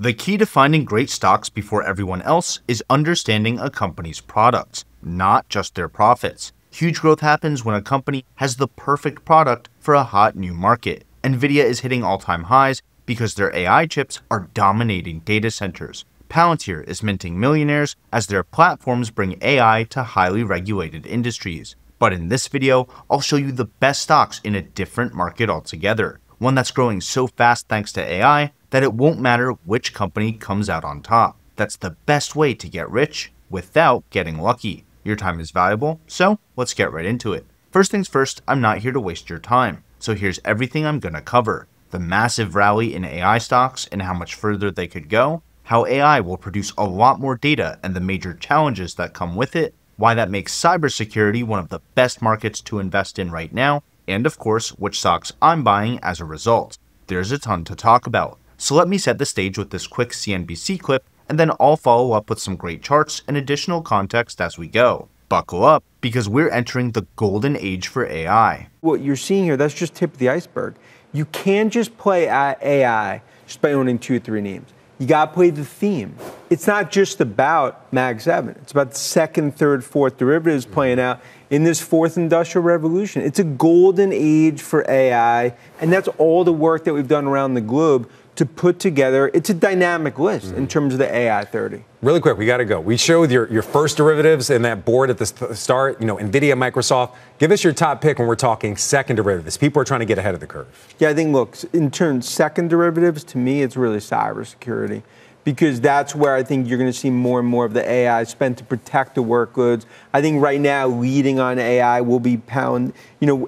The key to finding great stocks before everyone else is understanding a company's products, not just their profits. Huge growth happens when a company has the perfect product for a hot new market. Nvidia is hitting all-time highs because their AI chips are dominating data centers. Palantir is minting millionaires as their platforms bring AI to highly regulated industries. But in this video, I'll show you the best stocks in a different market altogether, one that's growing so fast thanks to AI that it won't matter which company comes out on top. That's the best way to get rich without getting lucky. Your time is valuable, so let's get right into it. First things first, I'm not here to waste your time, so here's everything I'm gonna cover. The massive rally in AI stocks and how much further they could go, how AI will produce a lot more data and the major challenges that come with it, why that makes cybersecurity one of the best markets to invest in right now, and of course, which stocks I'm buying as a result. There's a ton to talk about, so let me set the stage with this quick CNBC clip, and then I'll follow up with some great charts and additional context as we go. Buckle up, because we're entering the golden age for AI. What you're seeing here, that's just tip of the iceberg. You can't just play AI just by owning 2 or 3 names. You gotta play the theme. It's not just about Mag 7. It's about the second, third, fourth derivatives playing out in this fourth industrial revolution. It's a golden age for AI, and that's all the work that we've done around the globe to put together. It's a dynamic list in terms of the AI 30. Really quick, we got to go. We showed your first derivatives in that board at the start, NVIDIA, Microsoft. Give us your top pick when we're talking second derivatives. People are trying to get ahead of the curve. Yeah, I think, look, in terms of second derivatives, to me, it's really cybersecurity, because that's where I think you're going to see more and more of the AI spent to protect the workloads. I think right now, leading on AI will be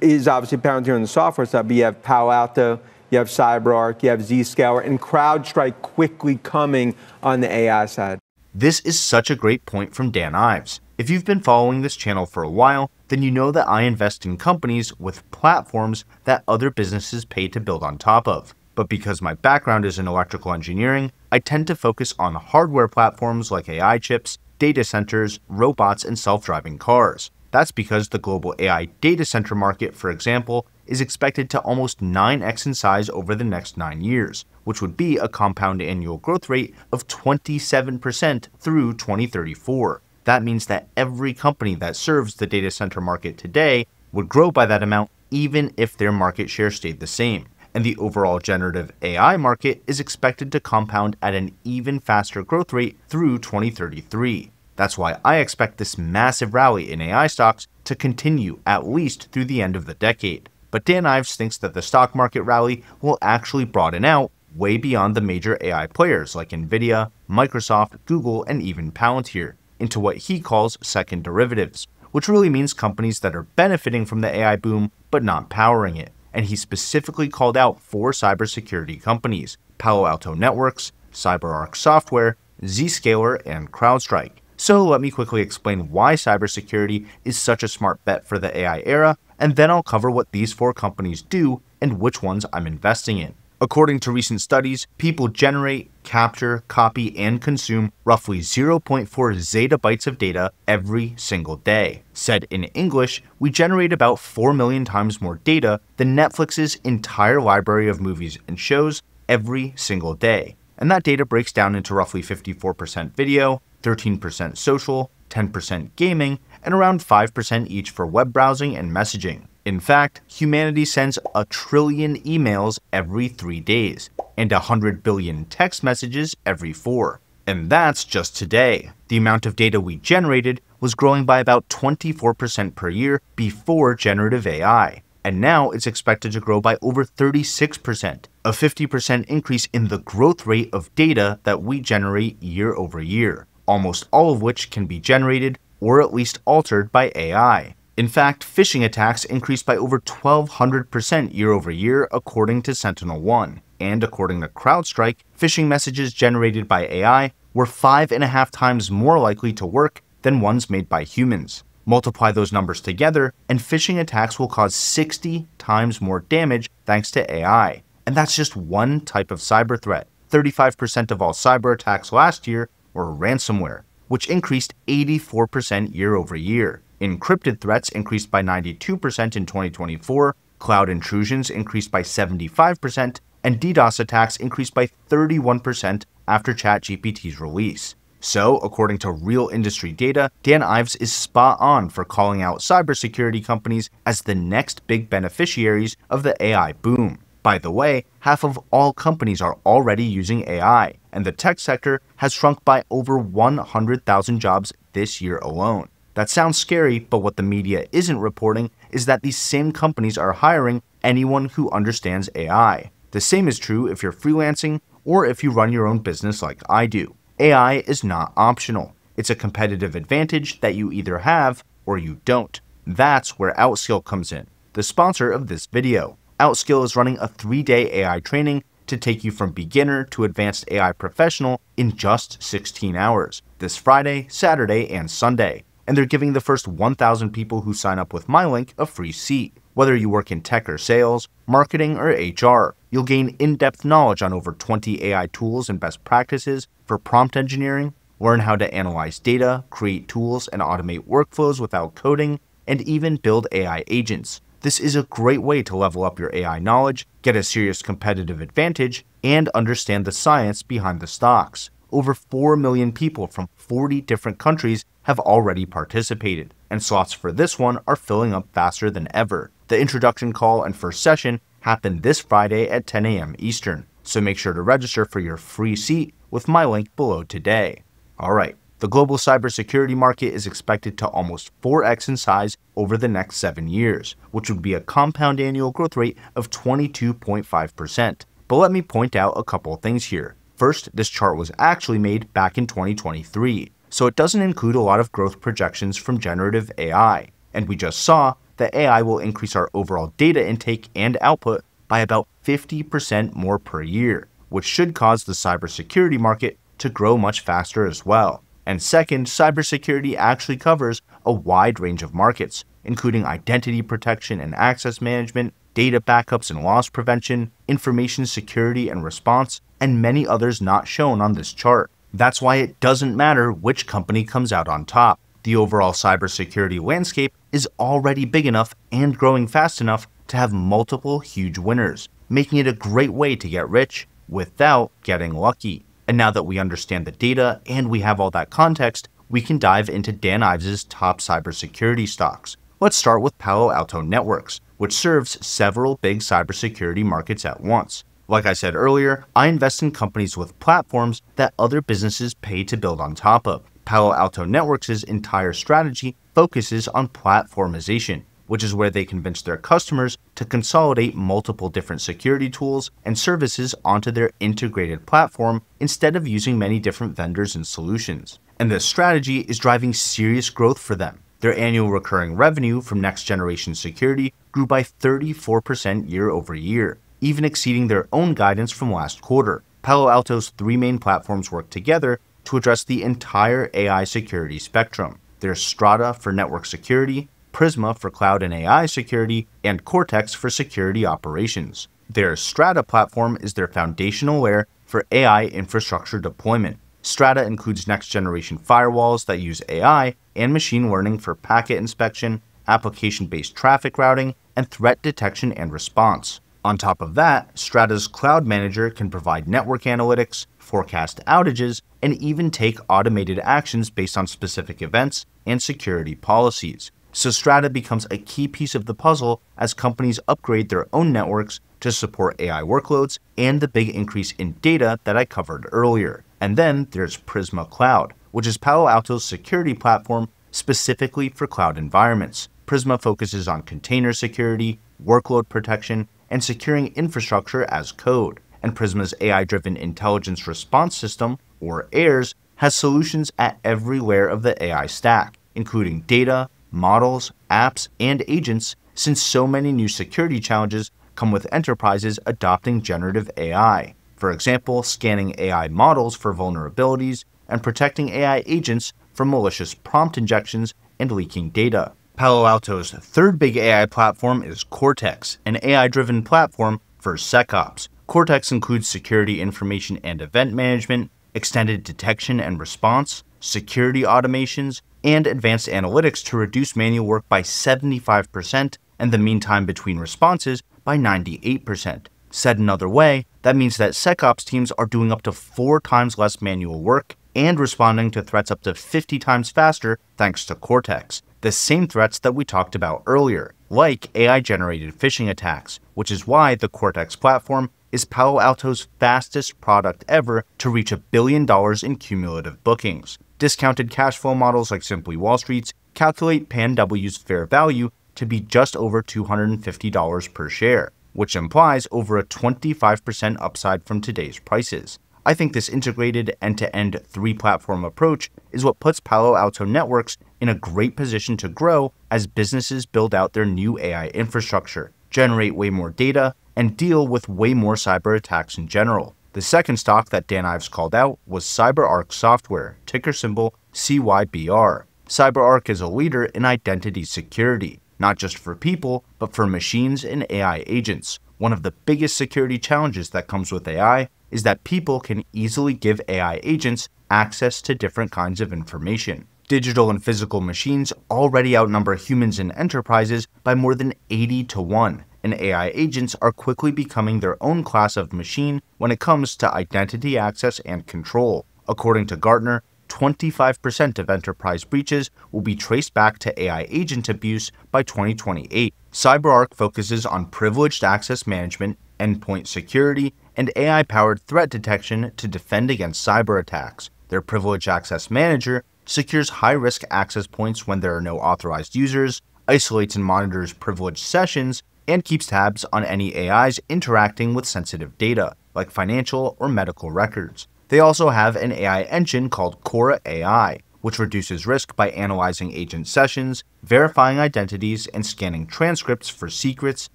is obviously Palantir on the software side, but you have Palo Alto, you have CyberArk, you have Zscaler, and CrowdStrike quickly coming on the AI side. This is such a great point from Dan Ives. If you've been following this channel for a while, then you know that I invest in companies with platforms that other businesses pay to build on top of. But because my background is in electrical engineering, I tend to focus on hardware platforms like AI chips, data centers, robots, and self-driving cars. That's because the global AI data center market, for example, is expected to almost 9x in size over the next 9 years, which would be a compound annual growth rate of 27% through 2034. That means that every company that serves the data center market today would grow by that amount even if their market share stayed the same. And the overall generative AI market is expected to compound at an even faster growth rate through 2033. That's why I expect this massive rally in AI stocks to continue at least through the end of the decade. But Dan Ives thinks that the stock market rally will actually broaden out way beyond the major AI players like Nvidia, Microsoft, Google, and even Palantir into what he calls second derivatives, which really means companies that are benefiting from the AI boom but not powering it. And he specifically called out 4 cybersecurity companies: Palo Alto Networks, CyberArk Software, Zscaler, and CrowdStrike. So let me quickly explain why cybersecurity is such a smart bet for the AI era, and then I'll cover what these 4 companies do and which ones I'm investing in. According to recent studies, people generate, capture, copy, and consume roughly 0.4 zettabytes of data every single day. Said in English, we generate about 4 million times more data than Netflix's entire library of movies and shows every single day. And that data breaks down into roughly 54% video, 13% social, 10% gaming, and around 5% each for web browsing and messaging. In fact, humanity sends 1 trillion emails every 3 days, and 100 billion text messages every 4. And that's just today. The amount of data we generated was growing by about 24% per year before generative AI. And now it's expected to grow by over 36%, a 50% increase in the growth rate of data that we generate year over year, almost all of which can be generated or at least altered by AI. In fact, phishing attacks increased by over 1,200% year over year according to SentinelOne. And according to CrowdStrike, phishing messages generated by AI were 5.5 times more likely to work than ones made by humans. Multiply those numbers together, and phishing attacks will cause 60 times more damage thanks to AI. And that's just one type of cyber threat. 35% of all cyber attacks last year were ransomware, which increased 84% year over year. Encrypted threats increased by 92% in 2024, cloud intrusions increased by 75%, and DDoS attacks increased by 31% after ChatGPT's release. So, according to real industry data, Dan Ives is spot on for calling out cybersecurity companies as the next big beneficiaries of the AI boom. By the way, half of all companies are already using AI, and the tech sector has shrunk by over 100,000 jobs this year alone. That sounds scary, but what the media isn't reporting is that these same companies are hiring anyone who understands AI. The same is true if you're freelancing or if you run your own business like I do. AI is not optional. It's a competitive advantage that you either have or you don't. That's where Outskill comes in, the sponsor of this video. Outskill is running a 3-day AI training to take you from beginner to advanced AI professional in just 16 hours, this Friday, Saturday, and Sunday. And they're giving the first 1,000 people who sign up with my link a free seat. Whether you work in tech or sales, marketing, or HR, you'll gain in-depth knowledge on over 20 AI tools and best practices for prompt engineering, learn how to analyze data, create tools, and automate workflows without coding, and even build AI agents. This is a great way to level up your AI knowledge, get a serious competitive advantage, and understand the science behind the stocks. Over 4 million people from 40 different countries have already participated, and slots for this one are filling up faster than ever. The introduction call and first session happen this Friday at 10 a.m. Eastern, so make sure to register for your free seat with my link below today. Alright, the global cybersecurity market is expected to almost 4x in size over the next 7 years, which would be a compound annual growth rate of 22.5%. But let me point out a couple of things here. First, this chart was actually made back in 2023, so it doesn't include a lot of growth projections from generative AI. And we just saw that AI will increase our overall data intake and output by about 50% more per year, which should cause the cybersecurity market to grow much faster as well. And second, cybersecurity actually covers a wide range of markets, including identity protection and access management, data backups and loss prevention, information security and response, and many others not shown on this chart. That's why it doesn't matter which company comes out on top. The overall cybersecurity landscape is already big enough and growing fast enough to have multiple huge winners, making it a great way to get rich without getting lucky. And now that we understand the data and we have all that context, we can dive into Dan Ives' top cybersecurity stocks. Let's start with Palo Alto Networks, which serves several big cybersecurity markets at once. Like I said earlier, I invest in companies with platforms that other businesses pay to build on top of. Palo Alto Networks' entire strategy focuses on platformization, which is where they convince their customers to consolidate multiple different security tools and services onto their integrated platform instead of using many different vendors and solutions. And this strategy is driving serious growth for them. Their annual recurring revenue from next-generation security grew by 34% year over year, even exceeding their own guidance from last quarter. Palo Alto's 3 main platforms work together to address the entire AI security spectrum. There's Strata for network security, Prisma for cloud and AI security, and Cortex for security operations. Their Strata platform is their foundational layer for AI infrastructure deployment. Strata includes next-generation firewalls that use AI and machine learning for packet inspection, application-based traffic routing, and threat detection and response. On top of that, Strata's Cloud Manager can provide network analytics, forecast outages, and even take automated actions based on specific events and security policies. So Strata becomes a key piece of the puzzle as companies upgrade their own networks to support AI workloads and the big increase in data that I covered earlier. And then there's Prisma Cloud, which is Palo Alto's security platform specifically for cloud environments. Prisma focuses on container security, workload protection, and securing infrastructure as code. And Prisma's AI-driven intelligence response system, or AIRS, has solutions at every layer of the AI stack, including data, models, apps, and agents, since so many new security challenges come with enterprises adopting generative AI. For example, scanning AI models for vulnerabilities and protecting AI agents from malicious prompt injections and leaking data. Palo Alto's third big AI platform is Cortex, an AI-driven platform for SecOps. Cortex includes security information and event management, extended detection and response, security automations, and advanced analytics to reduce manual work by 75% and the mean time between responses by 98%. Said another way, that means that SecOps teams are doing up to 4 times less manual work and responding to threats up to 50 times faster thanks to Cortex, the same threats that we talked about earlier, like AI-generated phishing attacks, which is why the Cortex platform is Palo Alto's fastest product ever to reach $1 billion in cumulative bookings. Discounted cash flow models like Simply Wall Street's calculate PanW's fair value to be just over $250 per share, which implies over a 25% upside from today's prices. I think this integrated end-to-end 3-platform approach is what puts Palo Alto Networks in a great position to grow as businesses build out their new AI infrastructure, generate way more data, and deal with way more cyber attacks in general. The second stock that Dan Ives called out was CyberArk Software, ticker symbol CYBR. CyberArk is a leader in identity security, not just for people, but for machines and AI agents. One of the biggest security challenges that comes with AI is that people can easily give AI agents access to different kinds of information. Digital and physical machines already outnumber humans in enterprises by more than 80 to 1, and AI agents are quickly becoming their own class of machine when it comes to identity access and control. According to Gartner, 25% of enterprise breaches will be traced back to AI agent abuse by 2028. CyberArk focuses on privileged access management, endpoint security, and AI-powered threat detection to defend against cyber attacks. Their Privileged Access Manager secures high-risk access points when there are no authorized users, isolates and monitors privileged sessions, and keeps tabs on any AIs interacting with sensitive data, like financial or medical records. They also have an AI engine called Cora AI, which reduces risk by analyzing agent sessions, verifying identities, and scanning transcripts for secrets,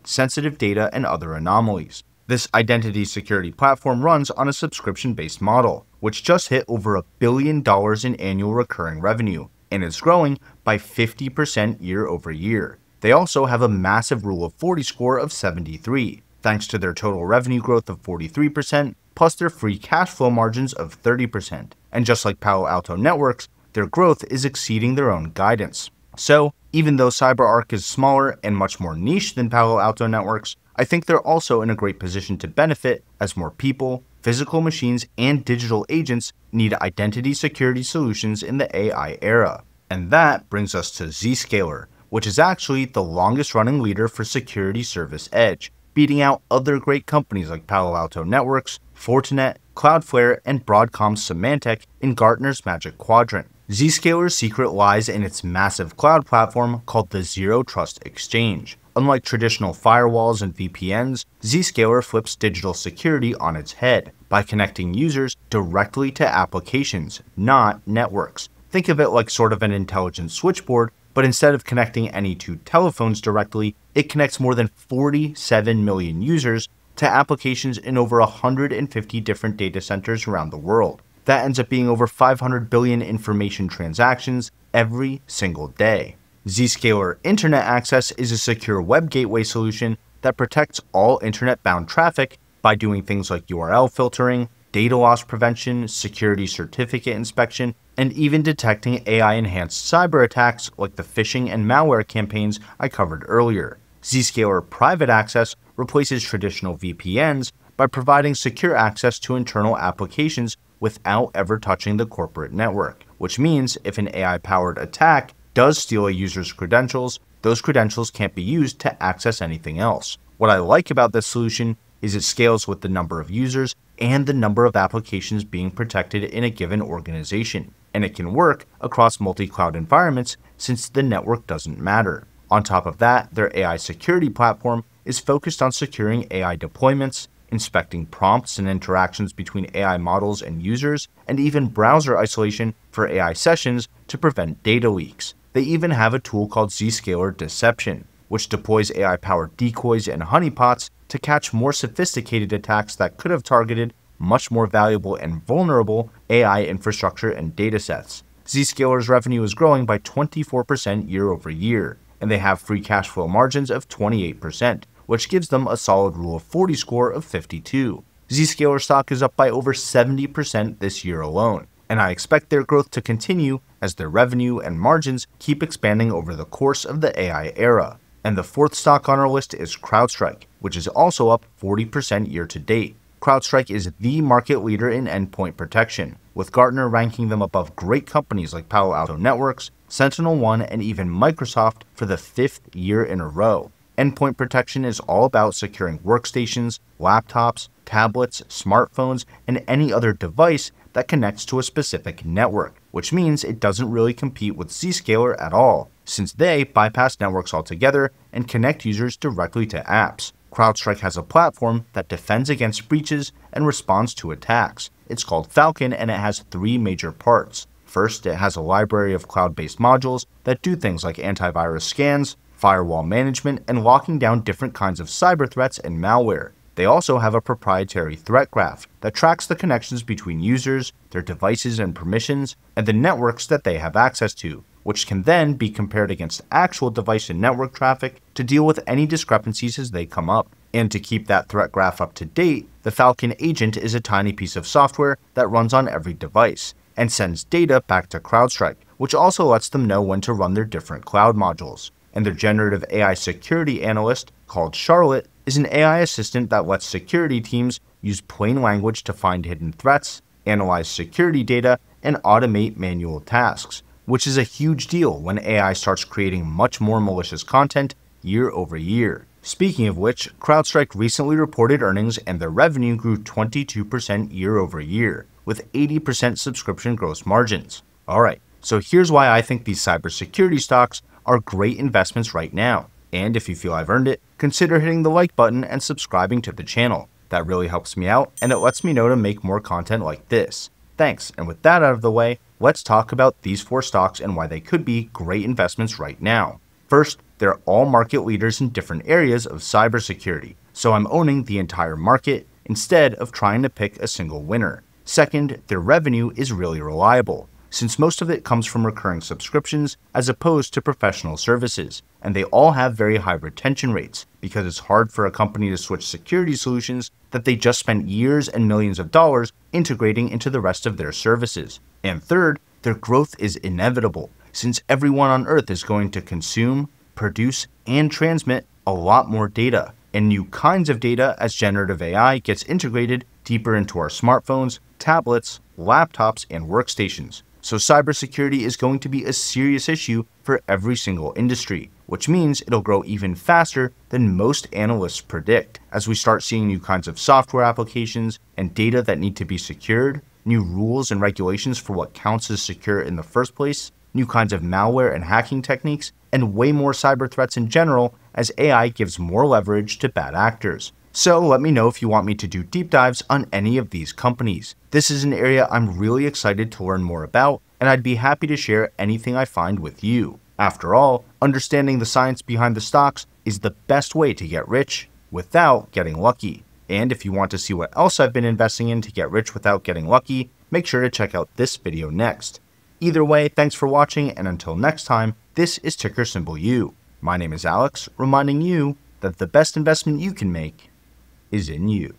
sensitive data, and other anomalies. This identity security platform runs on a subscription-based model, which just hit over $1 billion in annual recurring revenue, and is growing by 50% year over year. They also have a massive Rule of 40 score of 73, thanks to their total revenue growth of 43%, plus their free cash flow margins of 30%. And just like Palo Alto Networks, their growth is exceeding their own guidance. So, even though CyberArk is smaller and much more niche than Palo Alto Networks, I think they're also in a great position to benefit as more people, physical machines, and digital agents need identity security solutions in the AI era. And that brings us to Zscaler, which is actually the longest running leader for Security Service Edge, beating out other great companies like Palo Alto Networks, Fortinet, Cloudflare, and Broadcom's Symantec in Gartner's Magic Quadrant. Zscaler's secret lies in its massive cloud platform called the Zero Trust Exchange. Unlike traditional firewalls and VPNs, Zscaler flips digital security on its head by connecting users directly to applications, not networks. Think of it like sort of an intelligent switchboard, but instead of connecting any two telephones directly, it connects more than 47 million users to applications in over 150 different data centers around the world. That ends up being over 500 billion information transactions every single day. Zscaler Internet Access is a secure web gateway solution that protects all internet-bound traffic by doing things like URL filtering, data loss prevention, security certificate inspection, and even detecting AI-enhanced cyber attacks like the phishing and malware campaigns I covered earlier. Zscaler Private Access replaces traditional VPNs by providing secure access to internal applications without ever touching the corporate network, which means if an AI-powered attack does steal a user's credentials, those credentials can't be used to access anything else. What I like about this solution is it scales with the number of users and the number of applications being protected in a given organization, and it can work across multi-cloud environments since the network doesn't matter. On top of that, their AI security platform is focused on securing AI deployments, inspecting prompts and interactions between AI models and users, and even browser isolation for AI sessions to prevent data leaks. They even have a tool called Zscaler Deception, which deploys AI-powered decoys and honeypots to catch more sophisticated attacks that could have targeted much more valuable and vulnerable AI infrastructure and datasets. Zscaler's revenue is growing by 24% year over year, and they have free cash flow margins of 28%, which gives them a solid Rule of 40 score of 52. Zscaler stock is up by over 70% this year alone, and I expect their growth to continue as their revenue and margins keep expanding over the course of the AI era. And the fourth stock on our list is CrowdStrike, which is also up 40% year to date. CrowdStrike is the market leader in endpoint protection, with Gartner ranking them above great companies like Palo Alto Networks, SentinelOne, and even Microsoft for the 5th year in a row. Endpoint protection is all about securing workstations, laptops, tablets, smartphones, and any other device that connects to a specific network, which means it doesn't really compete with Zscaler at all, since they bypass networks altogether and connect users directly to apps. CrowdStrike has a platform that defends against breaches and responds to attacks. It's called Falcon, and it has 3 major parts. First, it has a library of cloud-based modules that do things like antivirus scans, firewall management, and locking down different kinds of cyber threats and malware. They also have a proprietary threat graph that tracks the connections between users, their devices and permissions, and the networks that they have access to, which can then be compared against actual device and network traffic to deal with any discrepancies as they come up. And to keep that threat graph up to date, the Falcon Agent is a tiny piece of software that runs on every device and sends data back to CrowdStrike, which also lets them know when to run their different cloud modules. And their generative AI security analyst, called Charlotte, is an AI assistant that lets security teams use plain language to find hidden threats, analyze security data, and automate manual tasks, which is a huge deal when AI starts creating much more malicious content year over year. Speaking of which, CrowdStrike recently reported earnings and their revenue grew 22% year over year, with 80% subscription gross margins. Alright, so here's why I think these cybersecurity stocks are great investments right now. And if you feel I've earned it, consider hitting the like button and subscribing to the channel. That really helps me out, and it lets me know to make more content like this. Thanks, and with that out of the way, let's talk about these 4 stocks and why they could be great investments right now. First, they're all market leaders in different areas of cybersecurity, so I'm owning the entire market instead of trying to pick a single winner. Second, their revenue is really reliable, since most of it comes from recurring subscriptions as opposed to professional services, and they all have very high retention rates because it's hard for a company to switch security solutions that they just spent years and millions of dollars integrating into the rest of their services. And third, their growth is inevitable, since everyone on Earth is going to consume, produce, and transmit a lot more data, and new kinds of data as generative AI gets integrated deeper into our smartphones, tablets, laptops, and workstations. So cybersecurity is going to be a serious issue for every single industry, which means it'll grow even faster than most analysts predict as we start seeing new kinds of software applications and data that need to be secured, new rules and regulations for what counts as secure in the first place, new kinds of malware and hacking techniques, and way more cyber threats in general as AI gives more leverage to bad actors. So let me know if you want me to do deep dives on any of these companies. This is an area I'm really excited to learn more about, and I'd be happy to share anything I find with you. After all, understanding the science behind the stocks is the best way to get rich without getting lucky. And if you want to see what else I've been investing in to get rich without getting lucky, make sure to check out this video next. Either way, thanks for watching, and until next time, this is Ticker Symbol U. My name is Alex, reminding you that the best investment you can make is in you.